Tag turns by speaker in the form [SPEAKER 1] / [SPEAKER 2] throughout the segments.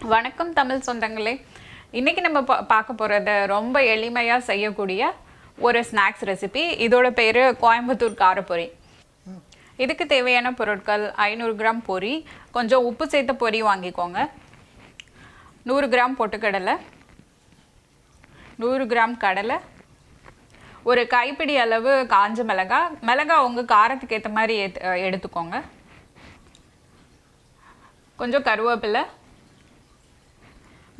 [SPEAKER 1] வணக்கம் தமிழ் சொந்தங்களே. இன்றைக்கி நம்ம பார்க்க போகிறது ரொம்ப எளிமையாக செய்யக்கூடிய ஒரு ஸ்நாக்ஸ் ரெசிபி. இதோட பேர் கோயம்புத்தூர் காரப்பொரி. இதுக்கு தேவையான பொருட்கள் 500 கிராம் பொரி, கொஞ்சம் உப்பு சேர்த்த பொரி வாங்கிக்கோங்க, 100 கிராம் பொட்டுக்கடலை, 100 கிராம் கடலை, ஒரு கைப்பிடி அளவு காஞ்ச மிளகாய் உங்கள் காரத்துக்கு ஏற்ற மாதிரி எடுத்துக்கோங்க, கொஞ்சம் கருவேப்பிலை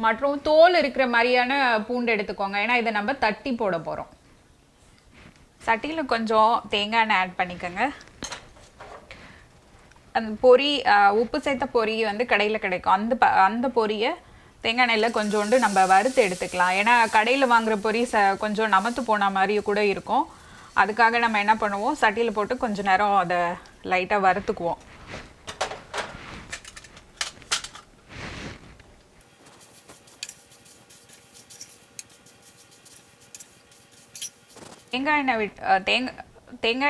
[SPEAKER 1] மற்றும் தோல் இருக்கிற மாதிரியான பூண்டு எடுத்துக்கோங்க. ஏன்னா இதை நம்ம தட்டி போட போகிறோம். சட்டியில் கொஞ்சம் தேங்காய் எண்ணெய் ஆட் பண்ணிக்கோங்க. அந்த பொரி உப்பு சேர்த்த பொரி வந்து கடையில் கிடைக்கும். அந்த பொரியை தேங்காய் எண்ணெயில் கொஞ்சோண்டு நம்ம வறுத்து எடுத்துக்கலாம். ஏன்னா கடையில் வாங்குகிற பொரி கொஞ்சம் நமத்து போன மாதிரி கூட இருக்கும். அதுக்காக நம்ம என்ன பண்ணுவோம், சட்டியில் போட்டு கொஞ்சம் நேரம் அதை லைட்டாக வறுத்துக்குவோம். தேங்காய்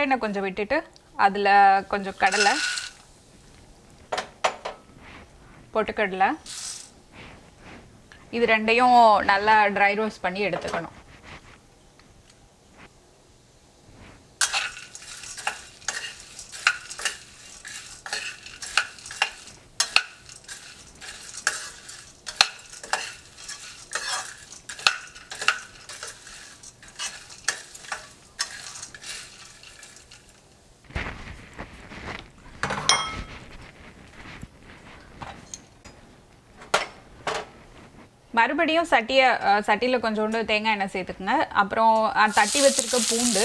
[SPEAKER 1] எண்ணெய் கொஞ்சம் விட்டுட்டு அதில் கொஞ்சம் கடலை, பொட்டுக்கடலை, இது ரெண்டையும் நல்லா ட்ரை ரோஸ்ட் பண்ணி எடுத்துக்கணும். மறுபடியும் சட்டியில் கொஞ்சோண்டு தேங்காய் எண்ணெய் சேர்த்துக்குங்க. அப்புறம் தட்டி வச்சுருக்க பூண்டு,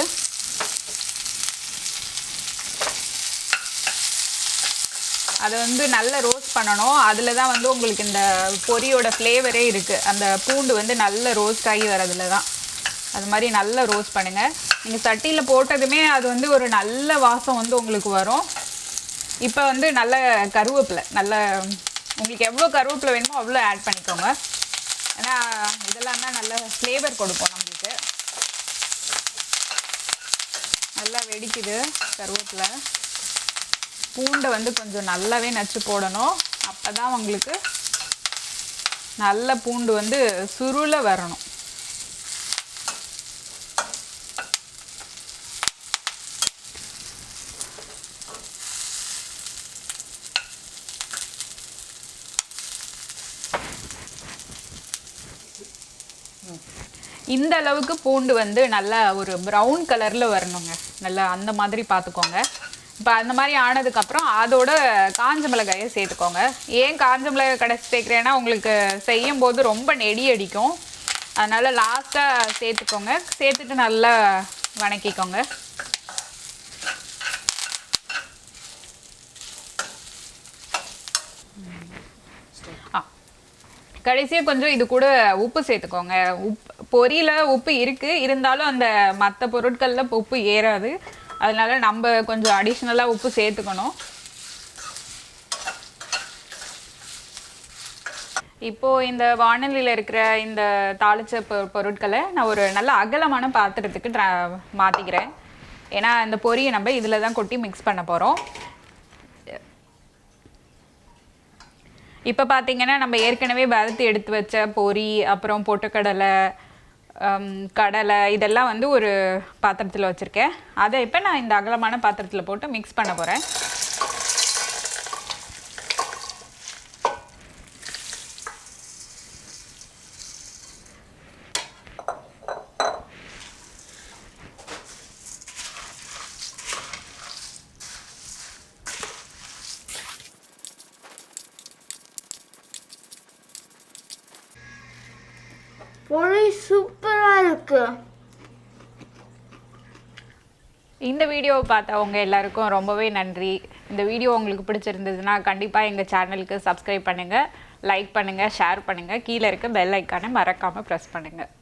[SPEAKER 1] அதை வந்து நல்லா ரோஸ்ட் பண்ணணும். அதில் தான் வந்து உங்களுக்கு இந்த பொரியோட ஃப்ளேவரே இருக்குது. அந்த பூண்டு வந்து நல்ல ரோஸ்ட் ஆகி வரதில் தான். அது மாதிரி நல்லா ரோஸ்ட் பண்ணுங்கள். நீங்கள் சட்டியில் போட்டதுமே அது வந்து ஒரு நல்ல வாசம் வந்து உங்களுக்கு வரும். இப்போ வந்து நல்ல கருவேப்பிலை, உங்களுக்கு எவ்வளோ கருவேப்பிலை வேணுமோ அவ்வளோ ஆட் பண்ணிக்கோங்க. ஏன்னா இதெல்லாம் தான் நல்ல ஃப்ளேவர் கொடுக்கும் நம்மளுக்கு. நல்லா வெடிக்குது கருவேப்பிலை. பூண்டை வந்து கொஞ்சம் நல்லாவே நச்சு போடணும். அப்போ தான் உங்களுக்கு நல்ல பூண்டு வந்து சுருள வரணும். இந்த அளவுக்கு பூண்டு வந்து நல்லா ஒரு ப்ரௌன் கலரில் வரணுங்க. நல்லா அந்த மாதிரி பார்த்துக்கோங்க. இப்போ அந்த மாதிரி ஆனதுக்கப்புறம் அதோட காஞ்ச மிளகாயை சேர்த்துக்கோங்க. ஏன் காஞ்ச மிளகாய் கடைசி சேர்க்குறேன்னா உங்களுக்கு செய்யும் போது ரொம்ப நெடி அடிக்கும். அதனால் லாஸ்ட்டாக சேர்த்துக்கோங்க. சேர்த்துட்டு நல்லா வணக்கிக்கோங்க. கடைசியாக கொஞ்சம் இது கூட உப்பு சேர்த்துக்கோங்க. பொரியில் உப்பு இருக்குது, இருந்தாலும் அந்த மற்ற பொருட்களில் உப்பு ஏறாது. அதனால் நம்ம கொஞ்சம் அடிஷ்னலாக உப்பு சேர்த்துக்கணும். இப்போது இந்த வானலியில் இருக்கிற இந்த தாளித்த பொருட்களை நான் ஒரு நல்ல அகலமான பாத்திரத்துக்கு மாற்றிக்கிறேன். ஏன்னா இந்த பொரியை நம்ம இதில் தான் கொட்டி மிக்ஸ் பண்ண போகிறோம். இப்போ பார்த்தீங்கன்னா நம்ம ஏற்கனவே வறுத்து எடுத்து வச்ச பொரி, அப்புறம் பொட்டுக்கடலை, கடலை இதெல்லாம் வந்து ஒரு பாத்திரத்தில் வச்சுருக்கேன். அதை இப்போ நான் இந்த அகலமான பாத்திரத்தில் போட்டு மிக்ஸ் பண்ண போகிறேன்.
[SPEAKER 2] பொரி சூப்பராக இருக்கு.
[SPEAKER 1] இந்த வீடியோவை பார்த்தவங்க எல்லாருக்கும் ரொம்பவே நன்றி. இந்த வீடியோ உங்களுக்கு பிடிச்சிருந்ததுன்னா கண்டிப்பாக எங்கள் சேனலுக்கு சப்ஸ்கிரைப் பண்ணுங்கள், லைக் பண்ணுங்கள், ஷேர் பண்ணுங்கள். கீழே இருக்க பெல் ஐக்கானை மறக்காமல் ப்ரெஸ் பண்ணுங்கள்.